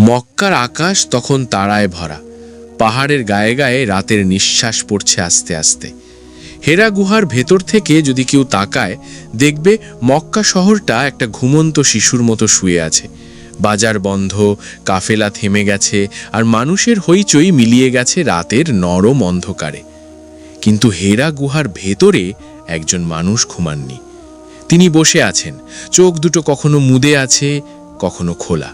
মক্কার আকাশ তখন তারায় ভরা, পাহাড়ের গায়ে গায়ে রাতের নিঃশ্বাস পড়ছে আস্তে আস্তে। হেরা গুহার ভেতর থেকে যদি কেউ তাকায়, দেখবে মক্কা শহরটা একটা ঘুমন্ত শিশুর মতো শুয়ে আছে। বাজার বন্ধ, কাফেলা থেমে গেছে, আর মানুষের হইচই মিলিয়ে গেছে রাতের নরম অন্ধকারে। কিন্তু হেরা গুহার ভেতরে একজন মানুষ ঘুমাননি। তিনি বসে আছেন, চোখ দুটো কখনো মুদে আছে, কখনো খোলা।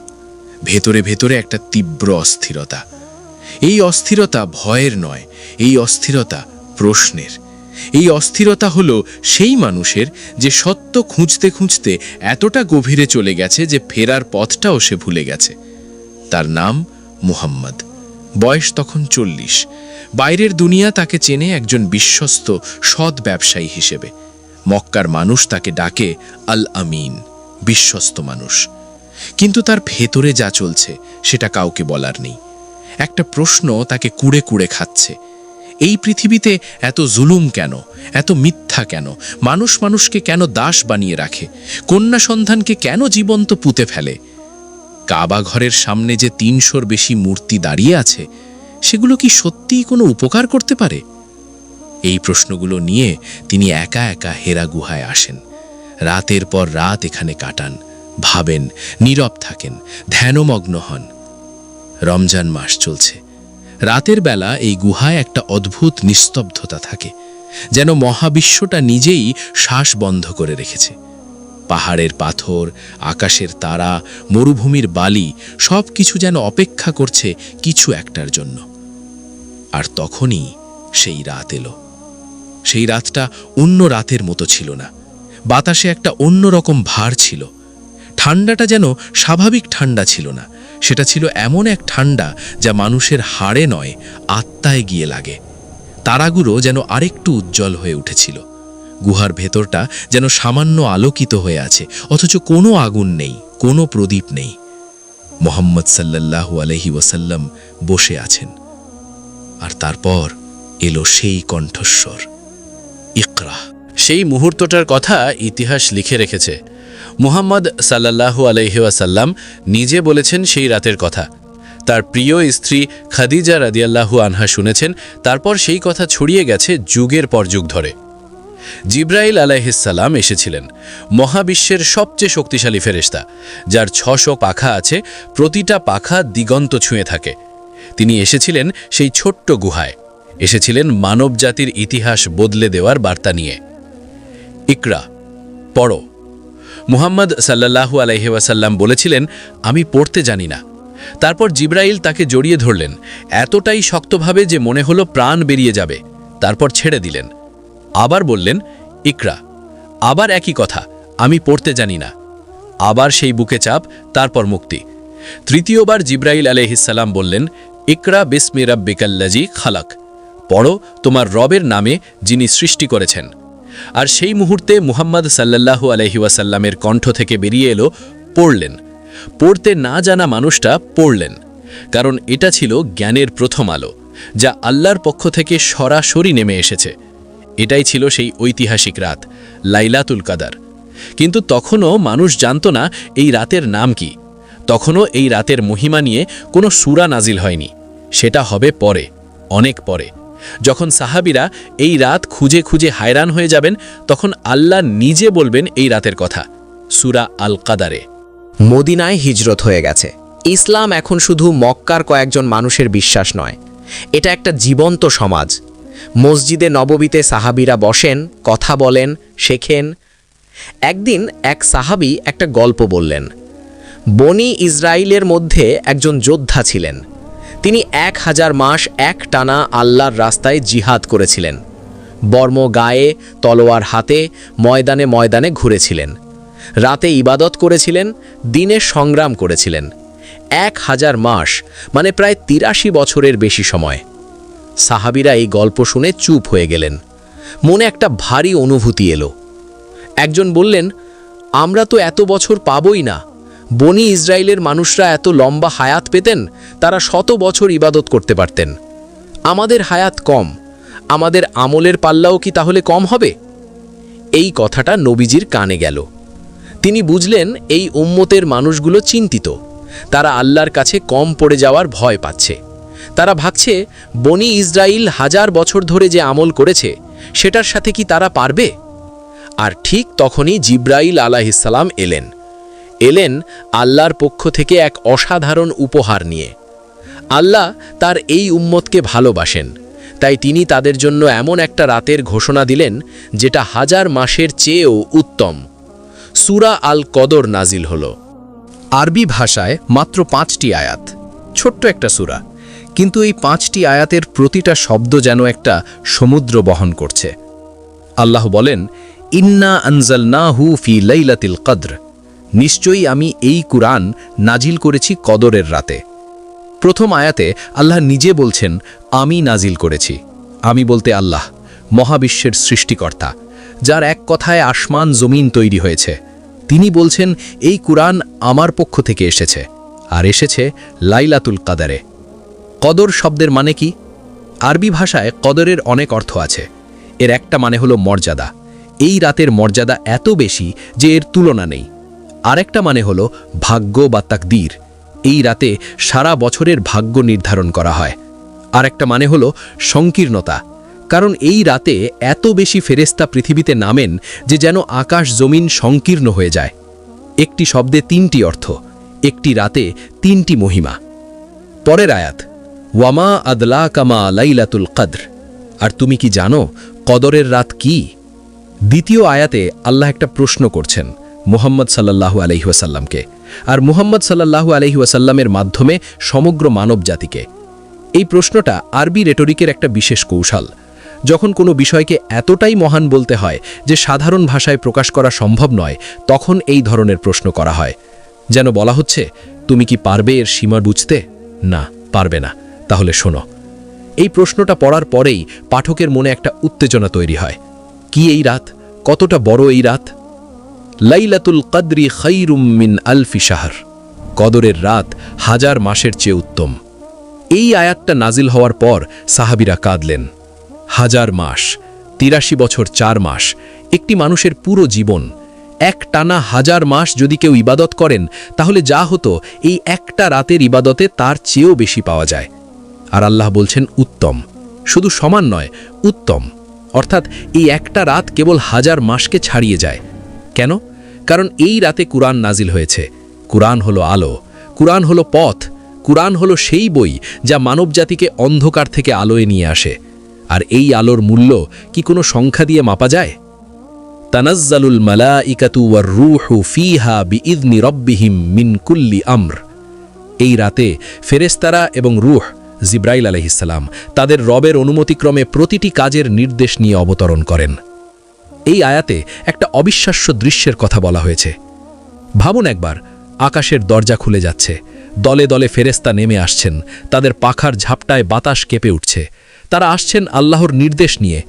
ভেতরে ভেতরে একটা তীব্র অস্থিরতা। এই অস্থিরতা ভয়ের নয়, এই অস্থিরতা প্রশ্নের। এই অস্থিরতা হলো সেই মানুষের যে সত্য খুঁজতে খুঁজতে এতটা গভীরে চলে গেছে যে ফেরার পথটাও সে ভুলে গেছে। তার নাম মুহাম্মদ। বয়স তখন 40। বাইরের দুনিয়া তাকে চেনে একজন বিশ্বস্ত সৎ ব্যবসায়ী হিসেবে। মক্কার মানুষ তাকে ডাকে আল আমিন, বিশ্বস্ত মানুষ। কিন্তু তার ভেতরে যা চলছে সেটা কাউকে বলার নেই। একটা প্রশ্ন তাকে কুড়ে কুড়ে খাচ্ছে। এই পৃথিবীতে এত জুলুম কেন, এত মিথ্যা কেন? মানুষ মানুষকে কেন দাস বানিয়ে রাখে? কন্যা সন্তানকে কেন জীবন্ত পুঁতে ফেলে? কাবা ঘরের সামনে যে 300-র বেশি মূর্তি দাঁড়িয়ে আছে, সেগুলো কি সত্যিই কোনো উপকার করতে পারে? এই প্রশ্নগুলো নিয়ে তিনি একা একা হেরা গুহায় আসেন। রাতের পর রাত এখানে কাটান, ভাবেন, নীরব থাকেন, ধ্যানমগ্ন হন। রমজান মাস চলছে। রাতের বেলা এই গুহায় একটা অদ্ভুত নিস্তব্ধতা থাকে, যেন মহাবিশ্বটা নিজেই শ্বাস বন্ধ করে রেখেছে। পাহাড়ের পাথর, আকাশের তারা, মরুভূমির বালি সব কিছু যেন অপেক্ষা করছে কিছু একটার জন্য। আর তখনই সেই রাত এলো। সেই রাতটা অন্য রাতের মতো ছিল না। বাতাসে একটা অন্যরকম ভার ছিল। ঠান্ডাটা যেন স্বাভাবিক ঠান্ডা ছিল না, সেটা ছিল এমন এক ঠান্ডা যা মানুষের হাড়ে নয়, আত্মায় গিয়ে লাগে। তারাগুলো যেন আরেকটু উজ্জ্বল হয়ে উঠেছিল। গুহার ভেতরটা যেন সামান্য আলোকিত হয়ে আছে, অথচ কোনো আগুন নেই, কোনো প্রদীপ নেই। মুহাম্মদ সাল্লাল্লাহু আলাইহি ওয়াসাল্লাম বসে আছেন। আর তারপর এলো সেই কণ্ঠস্বর, ইকরা। সেই মুহূর্তটার কথা ইতিহাস লিখে রেখেছে। মুহাম্মদ সাল্লাল্লাহু আলাইহি ওয়াসাল্লাম নিজে বলেছেন সেই রাতের কথা। তার প্রিয় স্ত্রী খাদিজা রাদিয়াল্লাহু আনহা শুনেছেন, তারপর সেই কথা ছড়িয়ে গেছে যুগের পর যুগ ধরে। জিব্রাইল আলাইহিসসালাম এসেছিলেন, মহাবিশ্বের সবচেয়ে শক্তিশালী ফেরেশতা, যার 600 পাখা আছে, প্রতিটা পাখা দিগন্ত ছুঁয়ে থাকে। তিনি এসেছিলেন সেই ছোট্ট গুহায়, এসেছিলেন মানবজাতির ইতিহাস বদলে দেওয়ার বার্তা নিয়ে। ইকরা, পড়ো। মুহাম্মদ সাল্লাল্লাহু আলাইহি ওয়াসাল্লাম বলেছিলেন, আমি পড়তে জানি না। তারপর জিব্রাইল তাকে জড়িয়ে ধরলেন, এতটাই শক্তভাবে যে মনে হলো প্রাণ বেরিয়ে যাবে। তারপর ছেড়ে দিলেন। আবার বললেন, ইকরা। আবার একই কথা, আমি পড়তে জানি না। আবার সেই বুকে চাপ, তারপর মুক্তি। তৃতীয়বার জিব্রাইল আলাইহিসসালাম বললেন, ইকরা বিসমি রাব্বিকাল্লাযী খালাক। পড়ো তোমার রবের নামে, যিনি সৃষ্টি করেছেন। আর সেই মুহূর্তে মুহাম্মদ সাল্লাল্লাহু আলাইহি ওয়াসাল্লামের কণ্ঠ থেকে বেরিয়ে এলো, পড়লেন। পড়তে না জানা মানুষটা পড়লেন, কারণ এটা ছিল জ্ঞানের প্রথম আলো, যা আল্লাহর পক্ষ থেকে সরাসরি নেমে এসেছে। এটাই ছিল সেই ঐতিহাসিক রাত, লাইলাতুল কাদার। কিন্তু তখনও মানুষ জানত না এই রাতের নাম কি। তখনও এই রাতের মহিমা নিয়ে কোনো সূরা নাজিল হয়নি। সেটা হবে পরে, অনেক পরে। যখন সাহাবীরা এই রাত খুঁজে খুঁজে হায়রান হয়ে যাবেন, তখন আল্লাহ নিজে বলবেন এই রাতের কথা, সূরা আল কাদারে। মদিনায় হিজরত হয়ে গেছে। ইসলাম এখন শুধু মক্কার কয়েকজন মানুষের বিশ্বাস নয়, এটা একটা জীবন্ত সমাজ। মসজিদে নববীতে সাহাবীরা বসেন, কথা বলেন, শেখেন। একদিন এক সাহাবী একটা গল্প বললেন। বনি ইসরাইলের মধ্যে একজন যোদ্ধা ছিলেন। তিনি 1000 মাস এক টানা আল্লাহর রাস্তায় জিহাদ করেছিলেন। বর্ম গায়ে, তলোয়ার হাতে, ময়দানে ময়দানে ঘুরেছিলেন। রাতে ইবাদত করেছিলেন, দিনে সংগ্রাম করেছিলেন। 1000 মাস মানে প্রায় 83 বছরের বেশি সময়। সাহাবীরা এই গল্প শুনে চুপ হয়ে গেলেন। মনে একটা ভারী অনুভূতি এলো। একজন বললেন, আমরা তো এত বছর পাবই না। বনি ইসরাইলের মানুষরা এত লম্বা হায়াত পেতেন, তারা 100 বছর ইবাদত করতে পারতেন। আমাদের হায়াত কম, আমাদের আমলের পাল্লাও কি তাহলে কম হবে? এই কথাটা নবীজির কানে গেল। তিনি বুঝলেন এই উম্মতের মানুষগুলো চিন্তিত, তারা আল্লাহর কাছে কম পড়ে যাওয়ার ভয় পাচ্ছে। তারা ভাবছে বনি ইসরাইল 1000 বছর ধরে যে আমল করেছে সেটার সাথে কি তারা পারবে। আর ঠিক তখনই জিব্রাইল আলাইহিসসালাম এলেন আল্লাহর পক্ষ থেকে এক অসাধারণ উপহার নিয়ে। আল্লাহ তার এই উম্মতকে ভালোবাসেন, তাই তিনি তাদের জন্য এমন একটা রাতের ঘোষণা দিলেন যেটা 1000 মাসের চেয়েও উত্তম। সূরা আল কদর নাজিল হল। আরবি ভাষায় মাত্র 5টি আয়াত, ছোট্ট একটা সূরা, কিন্তু এই 5টি আয়াতের প্রতিটা শব্দ যেন একটা সমুদ্র বহন করছে। আল্লাহ বলেন, ইন্না আনজালনাহু ফি লাইলাতিল কদর, নিশ্চয়ই আমি এই কুরআন নাজিল করেছি কদরের রাতে। প্রথম আয়াতে আল্লাহ নিজে বলছেন আমি নাজিল করেছি। আমি বলতে আল্লাহ, মহাবিশ্বের সৃষ্টিকর্তা, যার এক কথায় আসমান জমিন তৈরি হয়েছে। তিনি বলছেন এই কুরআন আমার পক্ষ থেকে এসেছে, আর এসেছে লাইলাতুল কদরে। কদর শব্দের মানে কি? আরবি ভাষায় কদরের অনেক অর্থ আছে। এর একটা মানে হলো মর্যাদা। এই রাতের মর্যাদা এত বেশি যে এর তুলনা নেই। আরেকটা মানে হলো ভাগ্য বা তাকদীর। এই রাতে সারা বছরের ভাগ্য নির্ধারণ করা হয়। আরেকটা মানে হলো সংকীর্ণতা, কারণ এই রাতে এত বেশি ফেরেশতা পৃথিবীতে নামেন যে যেন আকাশ জমিন সংকীর্ণ হয়ে যায়। একটি শব্দে 3টি অর্থ, একটি রাতে 3টি মহিমা। পরের আয়াত, ওয়ামা আদলাকা মা লাইলাতুল কদর, আর তুমি কি জানো কদরের রাত কি? দ্বিতীয় আয়াতে আল্লাহ একটা প্রশ্ন করছেন মুহাম্মদ সাল্লাল্লাহু আলাইহি ওয়াসাল্লামকে, আর মুহাম্মদ সাল্লাল্লাহু আলাইহি ওয়াসাল্লামের মাধ্যমে সমগ্র মানব জাতিকে। এই প্রশ্নটা আরবি রেটরিকের একটা বিশেষ কৌশল। যখন কোনো বিষয়কে এতটাই মহান বলতে হয় যে সাধারণ ভাষায় প্রকাশ করা সম্ভব নয়, তখন এই ধরনের প্রশ্ন করা হয়। যেন বলা হচ্ছে, তুমি কি পারবে এর সীমা বুঝতে? না, পারবে না। তাহলে শোনো। এই প্রশ্নটা পড়ার পরেই পাঠকের মনে একটা উত্তেজনা তৈরি হয়। কি এই রাত? কতটা বড় এই রাত? লাইলাতুল কদরি খায়রুম মিন আলফি শাহর, কদরের রাত 1000 মাসের চেয়ে উত্তম। এই আয়াতটা নাজিল হওয়ার পর সাহাবীরা কাঁদলেন। 1000 মাস, 83 বছর 4 মাস, একটি মানুষের পুরো জীবন। এক টানা 1000 মাস যদি কেউ ইবাদত করেন, তাহলে যা হতো এই একটা রাতের ইবাদতে তার চেয়েও বেশি পাওয়া যায়। আর আল্লাহ বলছেন উত্তম, শুধু সমান নয়, উত্তম। অর্থাৎ এই একটা রাত কেবল 1000 মাসকে ছাড়িয়ে যায়। কেন? কারণ এই রাতে কুরআন নাজিল হয়েছে। কুরআন হলো আলো, কুরআন হলো পথ, কুরআন হলো সেই বই যা মানবজাতিকে অন্ধকার থেকে আলোয় নিয়ে আসে। আর এই আলোর মূল্য কি কোনো সংখ্যা দিয়ে মাপা যায়? তানাজ্জালুল মালাইকাতু ওয়ার রূহু ফিহা বিইذনি রাব্বিহিম মিন কুল্লি আমর। এই রাতে ফেরেশতারা এবং রূহ জিব্রাইল আলাইহিসসালাম তাদের রবের অনুমতিক্রমে প্রতিটি কাজের নির্দেশ নিয়ে অবতরণ করেন। এই আয়াতে একটা অবিশ্বাস্য দৃশ্যের কথা বলা হয়েছে। ভাবুন একবার, আকাশের দরজা খুলে যাচ্ছে, দলে দলে ফেরেশতা নেমে আসছেন, তাদের পাখার ঝাপটায় বাতাস কেঁপে উঠছে। তারা আসছেন আল্লাহর নির্দেশ নিয়ে,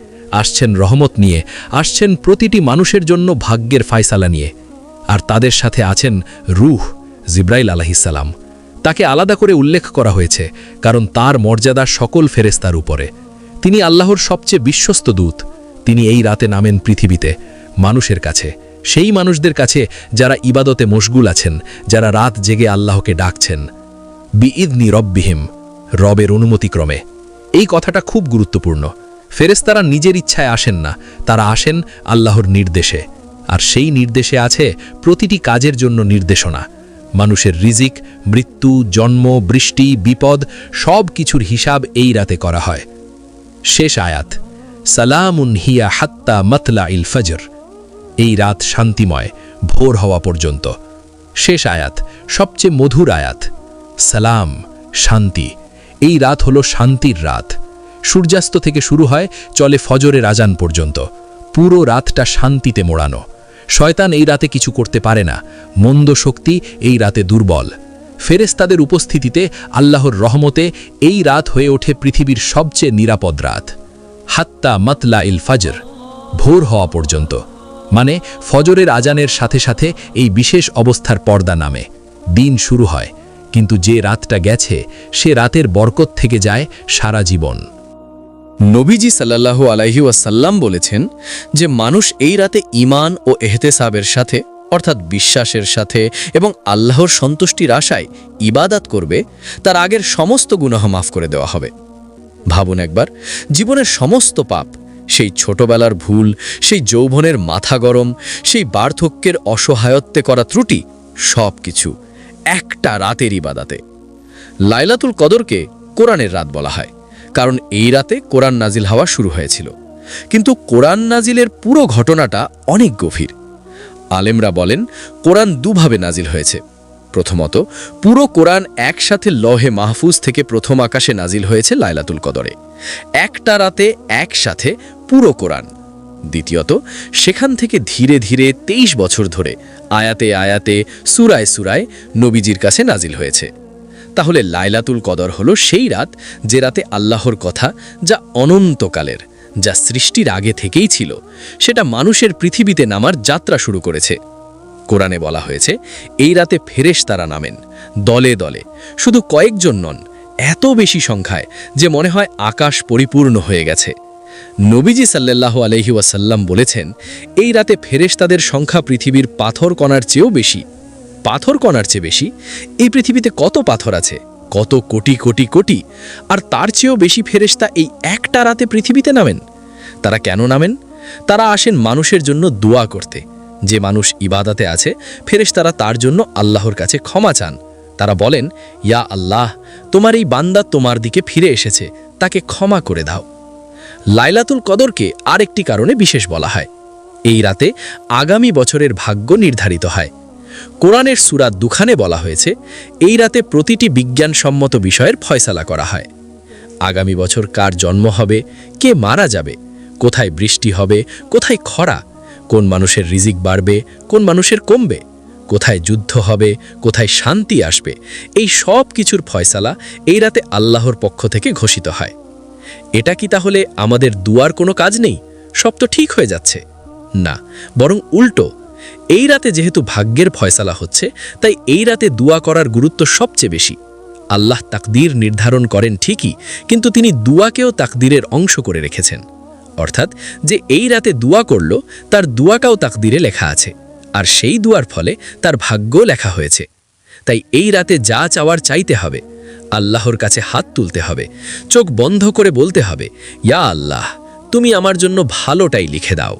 আসছেন রহমত নিয়ে, আসছেন প্রতিটি মানুষের জন্য ভাগ্যের ফায়সালা নিয়ে। আর তাদের সাথে আছেন রূহ জিব্রাইল আলাইহিসসালাম। তাকে আলাদা করে উল্লেখ করা হয়েছে কারণ তার মর্যাদা সকল ফেরেশতার উপরে। তিনি আল্লাহর সবচেয়ে বিশ্বস্ত দূত। তিনি এই রাতে নামেন পৃথিবীতে, মানুষের কাছে, সেই মানুষদের কাছে যারা ইবাদতে মশগুল আছেন, যারা রাত জেগে আল্লাহকে ডাকছেন। বিইذনি রব্বিহিম, রবের অনুমতিক্রমে। এই কথাটা খুব গুরুত্বপূর্ণ। ফেরেশতারা নিজের ইচ্ছায় আসেন না, তারা আসেন আল্লাহর নির্দেশে। আর সেই নির্দেশে আছে প্রতিটি কাজের জন্য নির্দেশনা। মানুষের রিজিক, মৃত্যু, জন্ম, বৃষ্টি, বিপদ সব কিছুর হিসাব এই রাতে করা হয়। শেষ আয়াত, সালামুন হিয়া হাত্তা মাতলাইল ফজর। এই রাত শান্তিময় ভোর হওয়া পর্যন্ত। শেষ আয়াত, সবচেয়ে মধুর আয়াত, সালাম, শান্তি। এই রাত হলো শান্তির রাত। সূর্যাস্ত থেকে শুরু হয়, চলে ফজরের আজান পর্যন্ত। পুরো রাতটা শান্তিতে মোড়ানো। শয়তান এই রাতে কিছু করতে পারে না, মন্দ শক্তি এই রাতে দুর্বল। ফেরেশতাদের উপস্থিতিতে আল্লাহর রহমতে এই রাত হয়ে ওঠে পৃথিবীর সবচেয়ে নিরাপদ রাত। হাত্তা মাতলাইল ফজর, ভোর হওয়া পর্যন্ত, মানে ফজরের আজানের সাথে সাথে এই বিশেষ অবস্থার পর্দা নামে। দিন শুরু হয়, কিন্তু যে রাতটা গেছে সে রাতের বরকত থেকে যায় সারা জীবন। নবীজি সাল্লাল্লাহু আলাইহি ওয়াসাল্লাম বলেছেন যে মানুষ এই রাতে ঈমান ও এহতেসাবের সাথে অর্থাৎ বিশ্বাসের সাথে এবং আল্লাহর সন্তুষ্টির আশায় ইবাদাত করবে, তার আগের সমস্ত গুনাহ মাফ করে দেওয়া হবে। ভাবুন একবার, জীবনের সমস্ত পাপ, সেই ছোটবেলার ভুল, সেই যৌবনের মাথা গরম, সেই বার্ধক্যের অসহায়ত্বে করা ত্রুটি, সব কিছু একটা রাতের ইবাদাতে। লাইলাতুল কদরকে কোরআনের রাত বলা হয়, কারণ এই রাতে কোরআন নাজিল হওয়া শুরু হয়েছিল। কিন্তু কোরআন নাজিলের পুরো ঘটনাটা অনেক গভীর। আলেমরা বলেন কোরআন দুভাবে নাজিল হয়েছে। প্রথমত, পুরো কোরআন একসাথে লহে মাহফুজ থেকে প্রথম আকাশে নাজিল হয়েছে লাইলাতুল কদরে, একটা রাতে একসাথে পুরো কোরআন। দ্বিতীয়ত, সেখান থেকে ধীরে ধীরে 23 বছর ধরে আয়াতে আয়াতে সূরায় সূরায় নবীজির কাছে নাজিল হয়েছে। তাহলে লাইলাতুল কদর হলো সেই রাত যে রাতে আল্লাহর কথা, যা অনন্তকালের, যা সৃষ্টির আগে থেকেই ছিল, সেটা মানুষের পৃথিবীতে নামার যাত্রা শুরু করেছে। কোরআনে বলা হয়েছে এই রাতে ফেরেশতারা নামেন দলে দলে, শুধু কয়েকজন নন, এত বেশি সংখ্যায় যে মনে হয় আকাশ পরিপূর্ণ হয়ে গেছে। নবীজি সাল্লাল্লাহু আলাইহি ওয়াসাল্লাম বলেছেন এই রাতে ফেরেশতাদের সংখ্যা পৃথিবীর পাথর কণার চেয়েও বেশি। পাথর কণার চেয়ে বেশি? এই পৃথিবীতে কত পাথর আছে, কত কোটি কোটি কোটি, আর তার চেয়েও বেশি ফেরেশতা এই একটা রাতে পৃথিবীতে নামেন। তারা কেন নামেন? তারা আসেন মানুষের জন্য দোয়া করতে। যে মানুষ ইবাদাতে আছে, ফেরেশতারা তার জন্য আল্লাহর কাছে ক্ষমা চান। তারা বলেন, ইয়া আল্লাহ, তোমার এই বান্দা তোমার দিকে ফিরে এসেছে, তাকে ক্ষমা করে দাও। লাইলাতুল কদরকে আরেকটি কারণে বিশেষ বলা হয়। এই রাতে আগামী বছরের ভাগ্য নির্ধারিত হয়। কোরআনের সূরা দুখানে বলা হয়েছে এই রাতে প্রতিটি বিজ্ঞানসম্মত বিষয়ের ফয়সালা করা হয়। আগামী বছর কার জন্ম হবে, কে মারা যাবে, কোথায় বৃষ্টি হবে, কোথায় খরা, কোন মানুষের রিজিক বাড়বে, কোন মানুষের কমবে, কোথায় যুদ্ধ হবে, কোথায় শান্তি আসবে, এই সব কিছুর ফয়সালা এই রাতে আল্লাহর পক্ষ থেকে ঘোষিত হয়। এটা কি তাহলে আমাদের দুয়ার কোনো কাজ নেই, সব তো ঠিক হয়ে যাচ্ছে? না, বরং উল্টো। এই রাতে যেহেতু ভাগ্যের ফয়সালা হচ্ছে, তাই এই রাতে দুয়া করার গুরুত্ব সবচেয়ে বেশি। আল্লাহ তাকদীর নির্ধারণ করেন ঠিকই, কিন্তু তিনি দুয়াকেও তাকদীরের অংশ করে রেখেছেন। অর্থাৎ যে এই রাতে দুয়া করল, তার দুয়াটাও তাকদীরে লেখা আছে, আর সেই দুয়ার ফলে তার ভাগ্যও লেখা হয়েছে। তাই এই রাতে যা চাওয়ার চাইতে হবে, আল্লাহর কাছে হাত তুলতে হবে, চোখ বন্ধ করে বলতে হবে, ইয়া আল্লাহ, তুমি আমার জন্য ভালোটাই লিখে দাও।